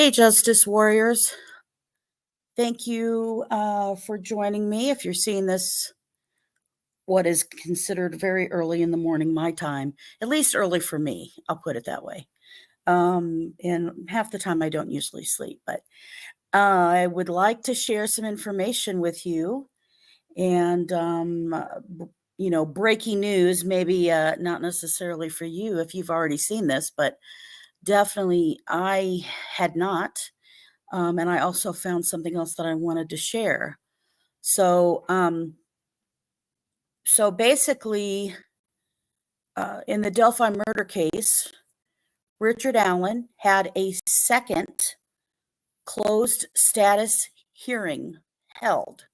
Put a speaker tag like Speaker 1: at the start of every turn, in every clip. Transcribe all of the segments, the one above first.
Speaker 1: Hey, Justice Warriors. Thank you for joining me. If you're seeing this, what is considered very early in the morning, my time, at least early for me, I'll put it that way. And half the time I don't usually sleep, but I would like to share some information with you. And, breaking news, maybe not necessarily for you if you've already seen this, but definitely I had not. And I also found something else that I wanted to share. So, basically, in the Delphi murder case, Richard Allen had a second closed status hearing held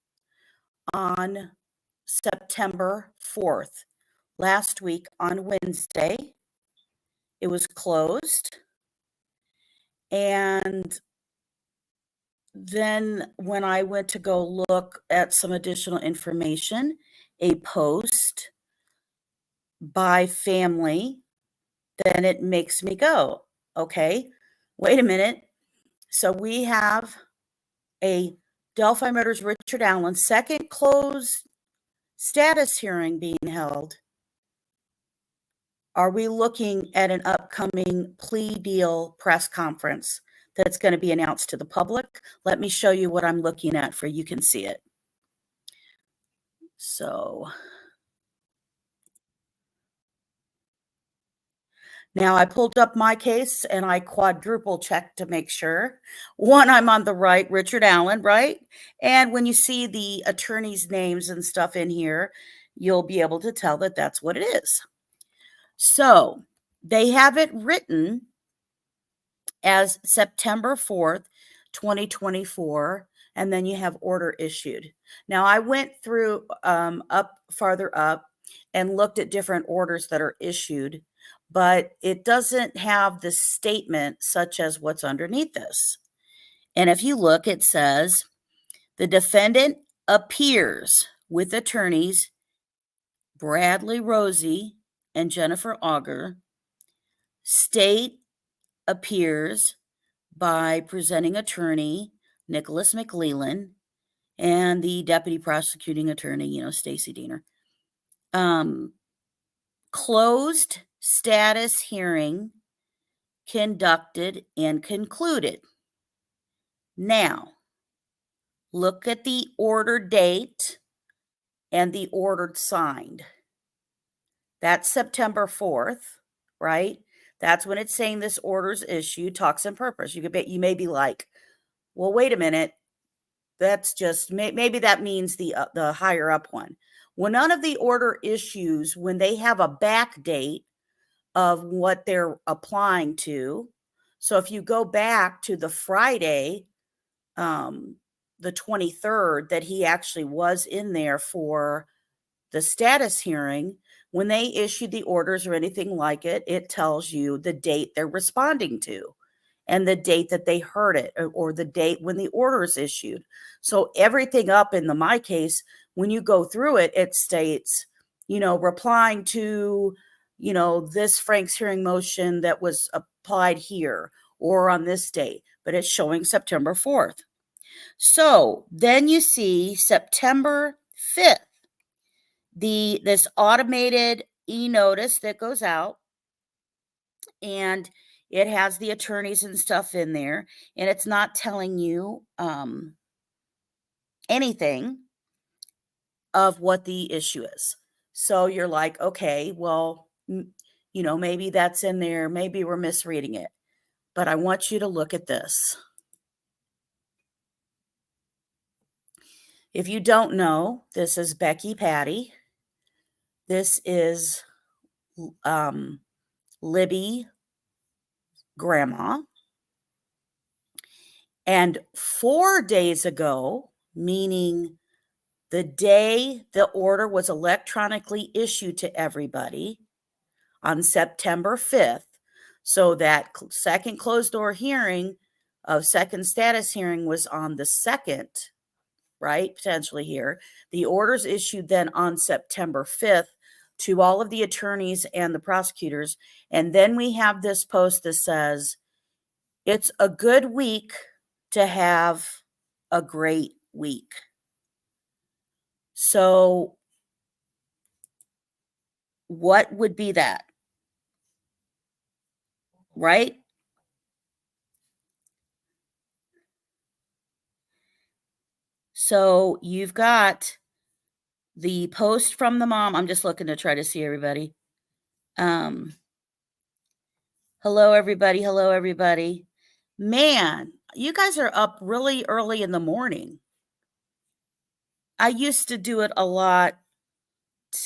Speaker 1: on September 4th, last week on Wednesday. It was closed. And then when I went to go look at some additional information, a post by family, then it makes me go, okay, wait a minute. So we have a Delphi Murders Richard Allen second closed status hearing being held. Are we looking at an upcoming plea deal press conference that's going to be announced to the public? Let me show you what I'm looking at for you can see it. So now I pulled up my case and I quadruple checked to make sure. One, I'm on the right, Richard Allen, right? And when you see the attorney's names and stuff in here, you'll be able to tell that that's what it is. So they have it written as September 4th, 2024, and then you have order issued. Now I went through farther up and looked at different orders that are issued, but it doesn't have the statement such as what's underneath this. And if you look, it says the defendant appears with attorneys Bradley ROZZI and Jennifer Auger. State appears by presenting attorney Nicholas McLeland and the deputy prosecuting attorney, Stacy Diener. Closed status hearing conducted and concluded. Now, look at the order date and the order signed. That's September 4th, right? That's when it's saying this order's issued, talks and purpose. You may be like, well, wait a minute. That's just, maybe that means the higher up one. Well, none of the order issues, when they have a back date of what they're applying to. So if you go back to the Friday, the 23rd, that he actually was in there for the status hearing, when they issued the orders or anything like it, it tells you the date they're responding to and the date that they heard it, or the date when the order is issued. So everything up in my case, when you go through it, it states, replying to, this Frank's hearing motion that was applied here or on this date, but it's showing September 4th. So then you see September 5th, this automated e-notice that goes out, and it has the attorneys and stuff in there, and it's not telling you anything of what the issue is. So you're like, okay, well, maybe that's in there. Maybe we're misreading it. But I want you to look at this. If you don't know, this is Becky Patty. This is Libby grandma. And 4 days ago, meaning the day the order was electronically issued to everybody on September 5th, so that second closed door hearing of second status hearing was on the 2nd, right? Potentially here. The orders issued then on September 5th to all of the attorneys and the prosecutors. And then we have this post that says, It's a good week to have a great week. So what would be that? Right? So you've got the post from the mom. I'm just looking to try to see everybody. Hello, everybody. Hello, everybody. Man, you guys are up really early in the morning. I used to do it a lot,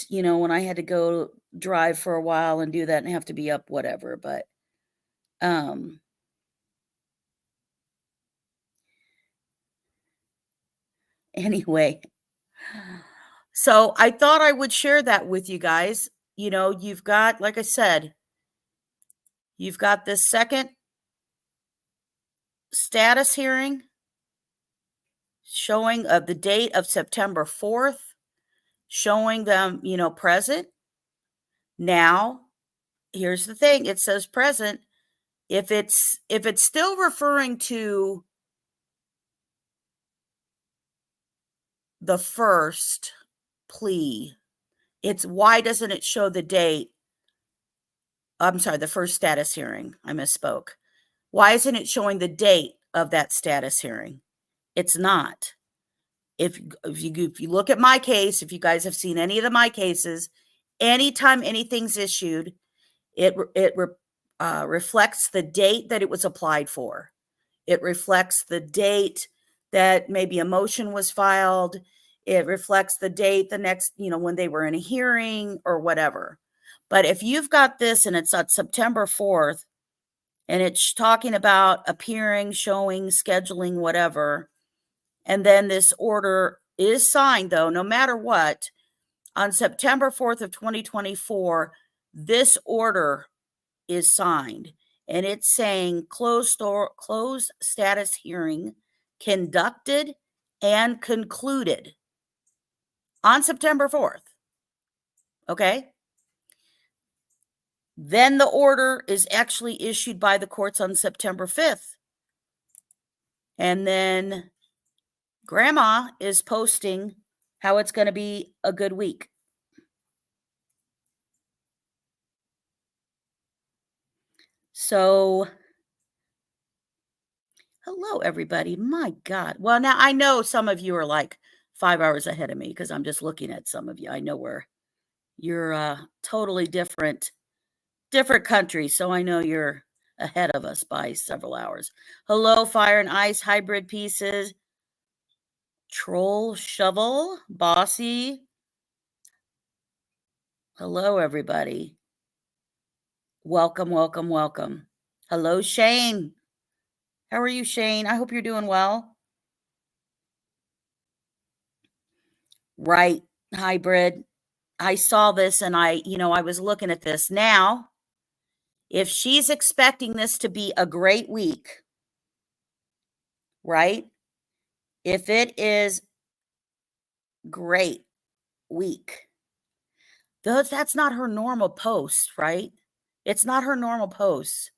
Speaker 1: you know, when I had to go drive for a while and do that and have to be up whatever, but um anyway. So I thought I would share that with you guys. You know, you've got, like I said, you've got this second status hearing showing of the date of September 4th, showing them, you know, present. Now, here's the thing, it says present. If it's still referring to the first plea, it's why doesn't it show the date? I'm sorry, the first status hearing. I misspoke. Why isn't it showing the date of that status hearing? It's not. If you look at my case, if you guys have seen any of my cases, anytime anything's issued, it reflects the date that it was applied for. It reflects the date that maybe a motion was filed. It reflects the date the next, you know, when they were in a hearing or whatever. But if you've got this and it's on September 4th, and it's talking about appearing, showing, scheduling, whatever, and then this order is signed, though, no matter what, on September 4th of 2024, this order is signed, and it's saying closed status hearing conducted and concluded on September 4th. Okay? Then the order is actually issued by the courts on September 5th. And then Grandma is posting how it's going to be a good week. So, hello, everybody. My God. Well, now I know some of you are like 5 hours ahead of me because I'm just looking at some of you. I know where you're totally different countries, so I know you're ahead of us by several hours. Hello, Fire and Ice Hybrid Pieces, Troll Shovel, Bossy. Hello, everybody. Welcome, welcome, welcome. Hello, Shane. How are you, Shane? I hope you're doing well. Right, Hybrid. I saw this and I was looking at this. Now, if she's expecting this to be a great week, right? If it is great week, that's not her normal post, right? It's not her normal post.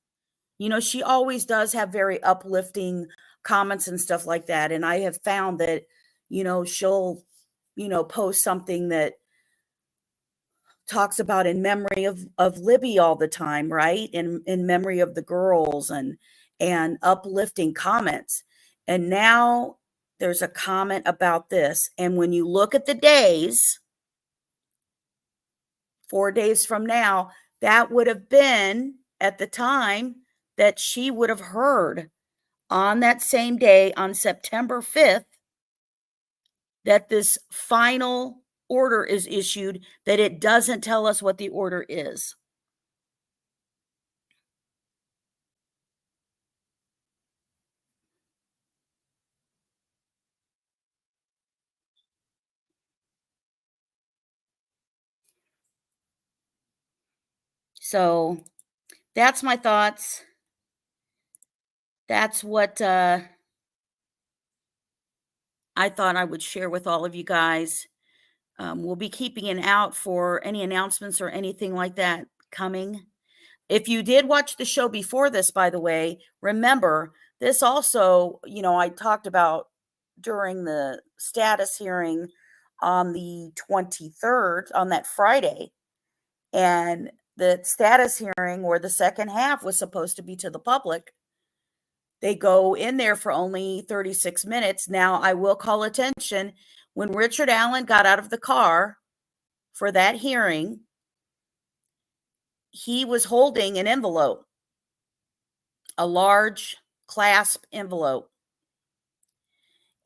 Speaker 1: You know, she always does have very uplifting comments and stuff like that. And I have found that, you know, she'll, you know, post something that talks about in memory of Libby all the time, right? In memory of the girls and uplifting comments. And now there's a comment about this. And when you look at the days, 4 days from now, that would have been at the time that she would have heard on that same day on September 5th that this final order is issued, that it doesn't tell us what the order is. So that's my thoughts. That's what I thought I would share with all of you guys. We'll be keeping an out for any announcements or anything like that coming. if you did watch the show before this, by the way, remember this also, I talked about during the status hearing on the 23rd, on that Friday, and the status hearing where the second half was supposed to be to the public. They go in there for only 36 minutes. Now, I will call attention, when Richard Allen got out of the car for that hearing, he was holding an envelope, a large clasp envelope.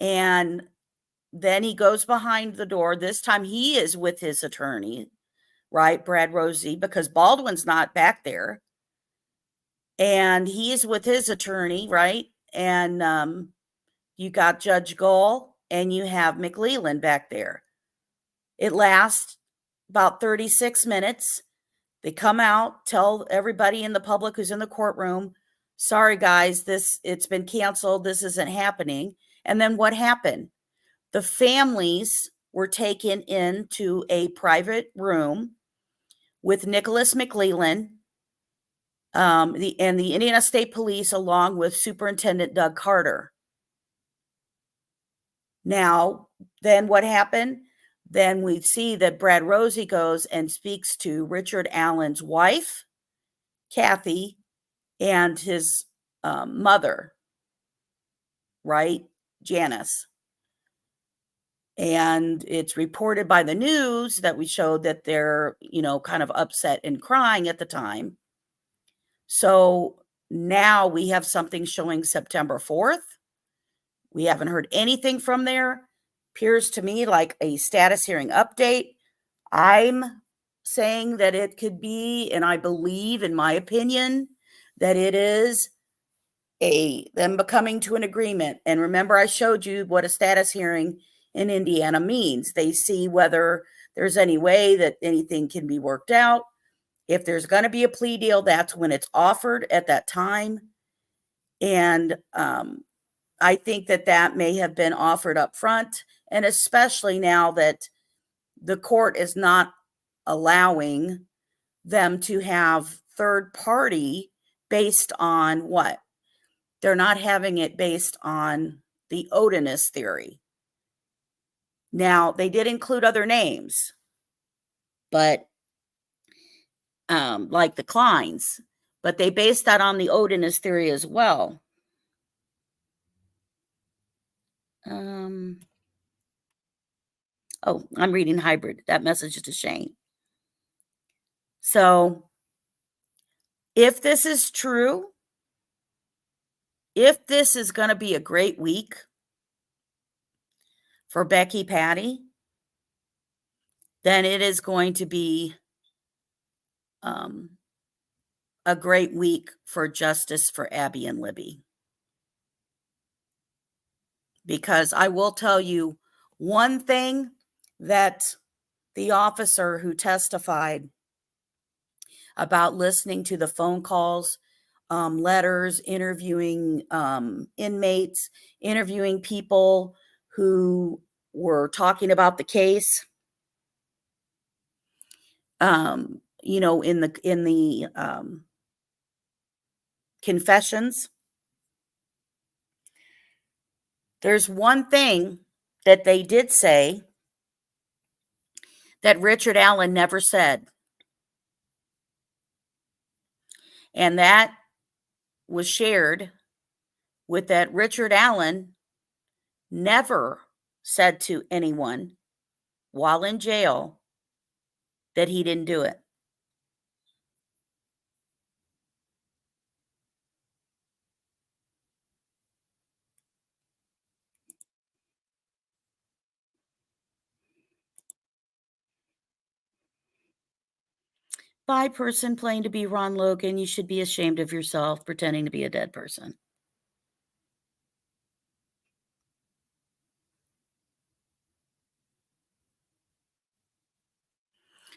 Speaker 1: And then he goes behind the door. This time he is with his attorney, right, Brad ROZZI, because Baldwin's not back there. And he's with his attorney, right? And you got Judge Gull and you have McLeland back there. It lasts about 36 minutes. They come out, tell everybody in the public who's in the courtroom, sorry guys, it's been canceled, this isn't happening. And then what happened? The families were taken into a private room with Nicholas McLeland, and the Indiana State Police, along with Superintendent Doug Carter. Now, then what happened? Then we see that Brad ROZZI goes and speaks to Richard Allen's wife, Kathy, and his mother, right, Janice. And it's reported by the news that we showed that they're, kind of upset and crying at the time. So now we have something showing September 4th. We haven't heard anything from there. Appears to me like a status hearing update. I'm saying that it could be, and I believe, in my opinion, that it is them coming to an agreement. And remember, I showed you what a status hearing in Indiana means. They see whether there's any way that anything can be worked out. If there's going to be a plea deal, that's when it's offered at that time. And I think that may have been offered up front, and especially now that the court is not allowing them to have third party based on what? They're not having it based on the odinous theory. Now, they did include other names, but like the Kleins, but they based that on the odinous theory as well. Oh, I'm reading hybrid. That message is to Shane. So if this is true, if this is going to be a great week for Becky Patty, then it is going to be a great week for justice for Abby and Libby. Because I will tell you one thing, that the officer who testified about listening to the phone calls, letters, interviewing inmates, interviewing people who were talking about the case, in the confessions. There's one thing that they did say that Richard Allen never said. And that was shared with that Richard Allen never said to anyone while in jail that he didn't do it. By person playing to be Ron Logan, you should be ashamed of yourself pretending to be a dead person.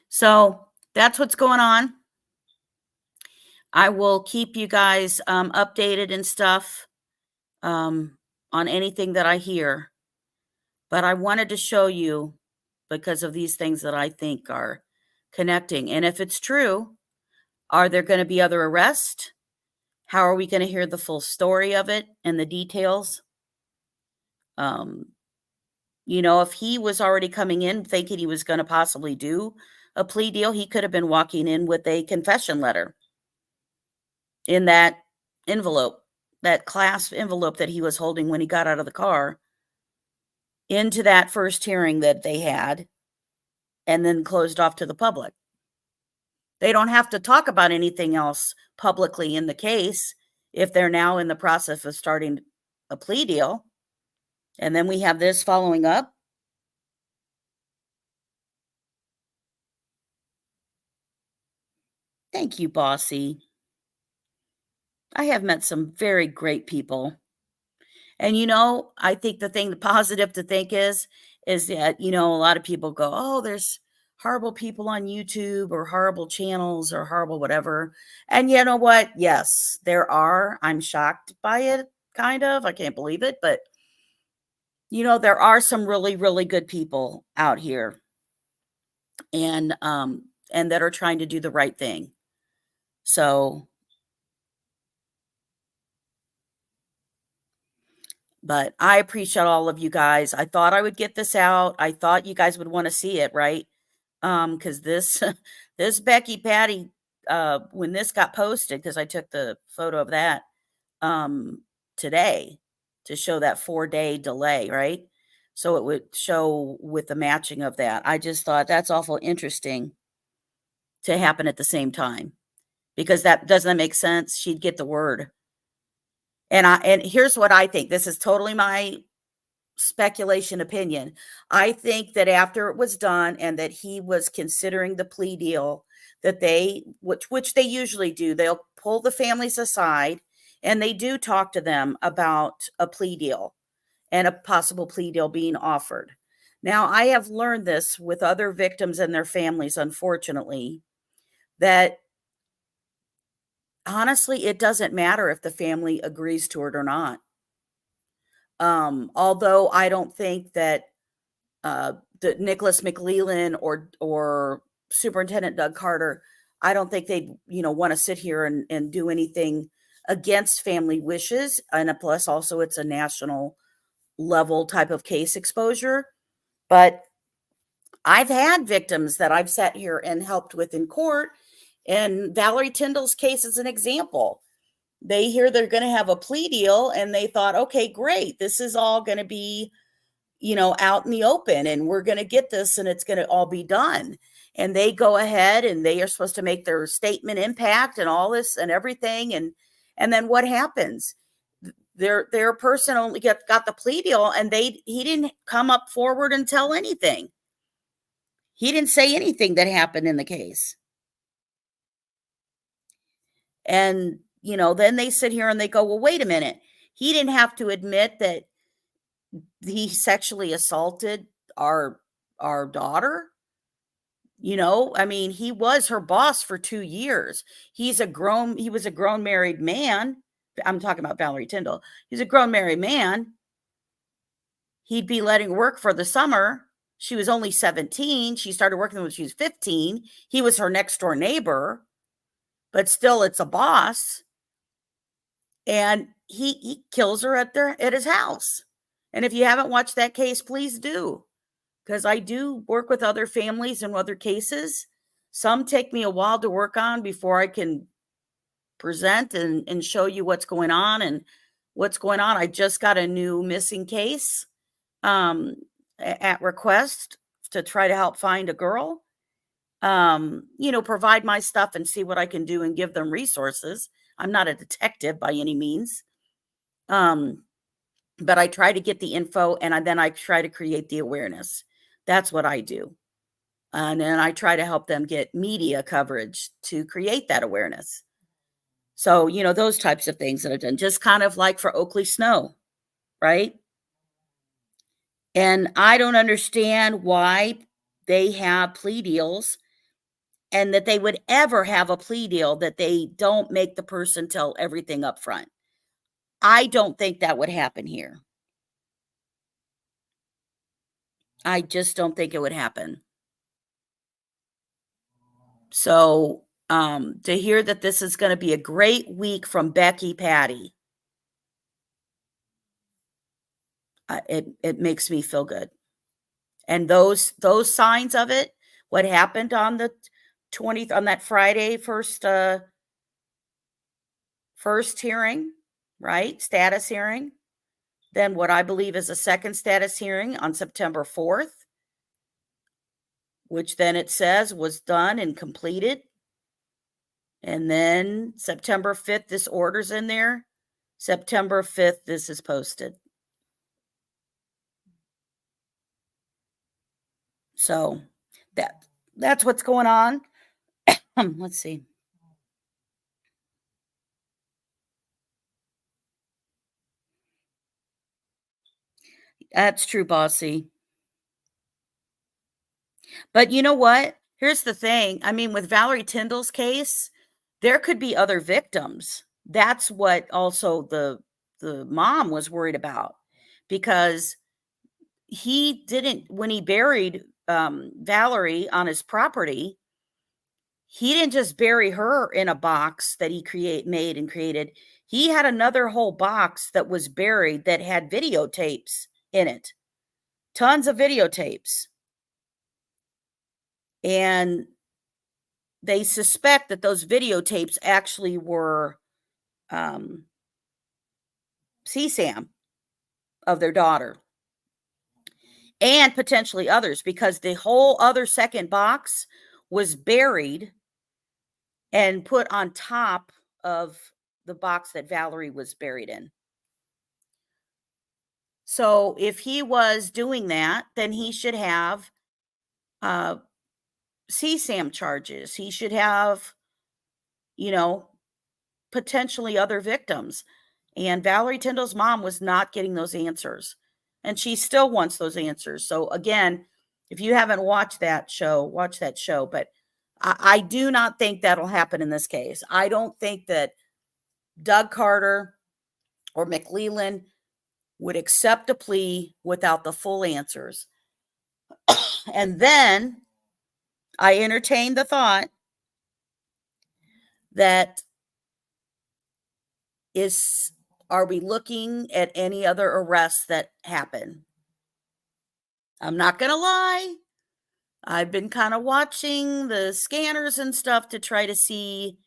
Speaker 1: So that's what's going on. I will keep you guys updated and stuff on anything that I hear. But I wanted to show you because of these things that I think are connecting. And if it's true, Are there going to be other arrests? How are we going to hear the full story of it and the details? If he was already coming in thinking he was going to possibly do a plea deal, he could have been walking in with a confession letter in that envelope, that clasp envelope that he was holding when he got out of the car into that first hearing that they had and then closed off to the public. They don't have to talk about anything else publicly in the case if they're now in the process of starting a plea deal. And then we have this following up. Thank you, Bossy. I have met some very great people. And, I think the positive to think is that, a lot of people go, oh, there's horrible people on YouTube or horrible channels or horrible whatever. And you know what? Yes, there are. I'm shocked by it, kind of. I can't believe it. But, there are some really, really good people out here and that are trying to do the right thing. So, but I appreciate all of you guys. I thought I would get this out. I thought you guys would want to see it, right? Because this this Becky Patty, when this got posted, because I took the photo of that today to show that 4-day delay, right? So it would show with the matching of that. I just thought that's awful interesting to happen at the same time, because that doesn't make sense. She'd get the word. And here's what I think. This is totally my speculation opinion. I think that after it was done and that he was considering the plea deal, that which they usually do, they'll pull the families aside and they do talk to them about a plea deal and a possible plea deal being offered. Now, I have learned this with other victims and their families, unfortunately, that honestly, it doesn't matter if the family agrees to it or not. Although I don't think that the Nicholas McLeland or Superintendent Doug Carter, I don't think they want to sit here and do anything against family wishes. And plus, also, it's a national level type of case exposure. But I've had victims that I've sat here and helped with in court, and Valerie Tyndall's case is an example. They hear they're going to have a plea deal, and they thought, okay, great, this is all going to be out in the open, and we're going to get this, and it's going to all be done. And they go ahead and they are supposed to make their statement impact and all this and everything. And then what happens? Their person only got the plea deal, and he didn't come up forward and tell anything. He didn't say anything that happened in the case. And, then they sit here and they go, well, wait a minute. He didn't have to admit that he sexually assaulted our daughter. I mean, he was her boss for 2 years. He was a grown married man. I'm talking about Valerie Tyndall. He's a grown married man. He'd be letting her work for the summer. She was only 17. She started working when she was 15. He was her next door neighbor, but still it's a boss. And he kills her at his house. And if you haven't watched that case, please do, because I do work with other families and other cases. Some take me a while to work on before I can present and show you what's going on and what's going on. I just got a new missing case at request to try to help find a girl. Provide my stuff and see what I can do and give them resources. I'm not a detective by any means. But I try to get the info, and then I try to create the awareness. That's what I do. And then I try to help them get media coverage to create that awareness. So, those types of things that I've done, just kind of like for Oakley Snow, right? And I don't understand why they have plea deals, and that they would ever have a plea deal that they don't make the person tell everything up front. I don't think that would happen here. I just don't think it would happen. So, to hear that this is going to be a great week from Becky Patty. It makes me feel good. And those signs of it, what happened on the 20th, on that Friday, first hearing, right? Status hearing. Then what I believe is a second status hearing on September 4th, which then it says was done and completed. And then September 5th, this order's in there. September 5th, this is posted. So that's what's going on. Let's see. That's true, Bossy. But you know what? Here's the thing. I mean, with Valerie Tyndall's case, there could be other victims. That's what also the mom was worried about, because he didn't, when he buried Valerie on his property, he didn't just bury her in a box that he made and created. He had another whole box that was buried that had videotapes in it. Tons of videotapes. And they suspect that those videotapes actually were CSAM of their daughter. And potentially others, because the whole other second box was buried and put on top of the box that Valerie was buried in. So if he was doing that, then he should have CSAM charges. He should have, potentially other victims. And Valerie Tyndall's mom was not getting those answers. And she still wants those answers. So again, if you haven't watched that show, watch that show. But I do not think that'll happen in this case. I don't think that Doug Carter or McLeland would accept a plea without the full answers. And then I entertained the thought that are we looking at any other arrests that happen? I'm not going to lie. I've been kind of watching the scanners and stuff to try to see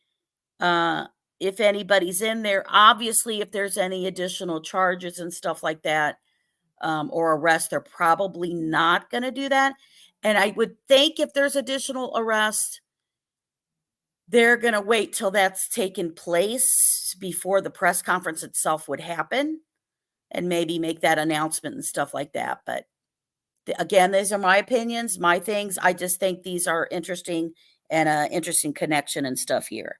Speaker 1: if anybody's in there. Obviously, if there's any additional charges and stuff like that, or arrests, they're probably not going to do that. And I would think if there's additional arrests, they're going to wait till that's taken place before the press conference itself would happen, and maybe make that announcement and stuff like that. But again, these are my opinions, my things. I just think these are interesting, and an interesting connection and stuff here.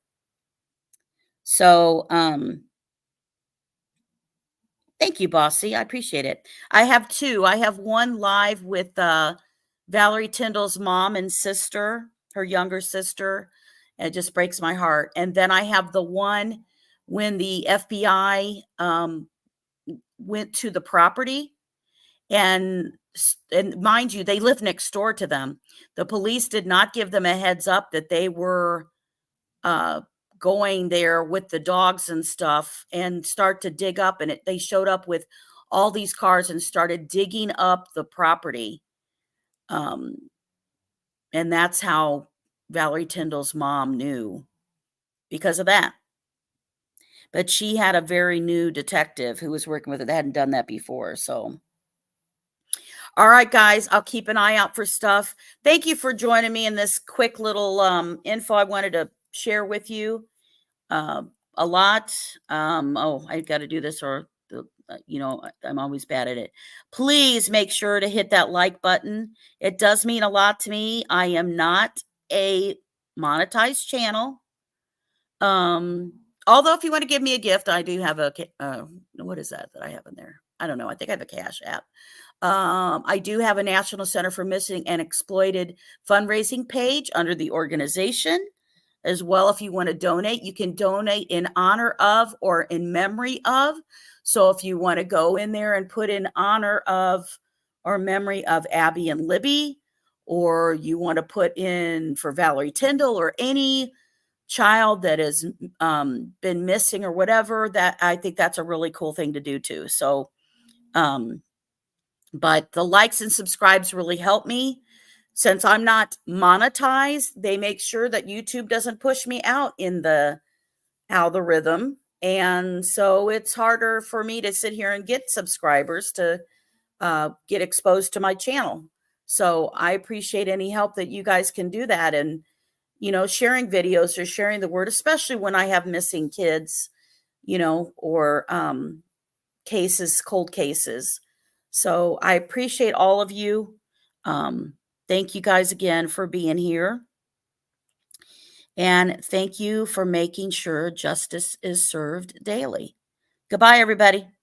Speaker 1: So, thank you, Bossy. I appreciate it. I have two. I have one live with Valerie Tyndall's mom and sister, her younger sister. It just breaks my heart. And then I have the one when the FBI went to the property, and mind you, they live next door to them. The police did not give them a heads up that they were going there with the dogs and stuff, and start to dig up. And they showed up with all these cars and started digging up the property. And that's how Valerie Tyndall's mom knew, because of that. But she had a very new detective who was working with it that hadn't done that before. So, all right, guys, I'll keep an eye out for stuff. Thank you for joining me in this quick little info I wanted to share with you. A lot. I got to do this, or I'm always bad at it. Please make sure to hit that like button. It does mean a lot to me. I am not a monetized channel. Although if you want to give me a gift, I do have a, what is that I have in there? I don't know. I think I have a Cash App. I do have a National Center for Missing and Exploited fundraising page under the organization as well. If you want to donate, you can donate in honor of or in memory of. So if you want to go in there and put in honor of or memory of Abby and Libby, or you want to put in for Valerie Tyndall or any child that has been missing or whatever, that I think that's a really cool thing to do too. So, but the likes and subscribes really help me. Since I'm not monetized, they make sure that YouTube doesn't push me out in the algorithm. And so it's harder for me to sit here and get subscribers to get exposed to my channel. So I appreciate any help that you guys can do that. And, you know, sharing videos or sharing the word, especially when I have missing kids, you know, or cases, cold cases. So I appreciate all of you. Thank you guys again for being here. And thank you for making sure justice is served daily. Goodbye, everybody.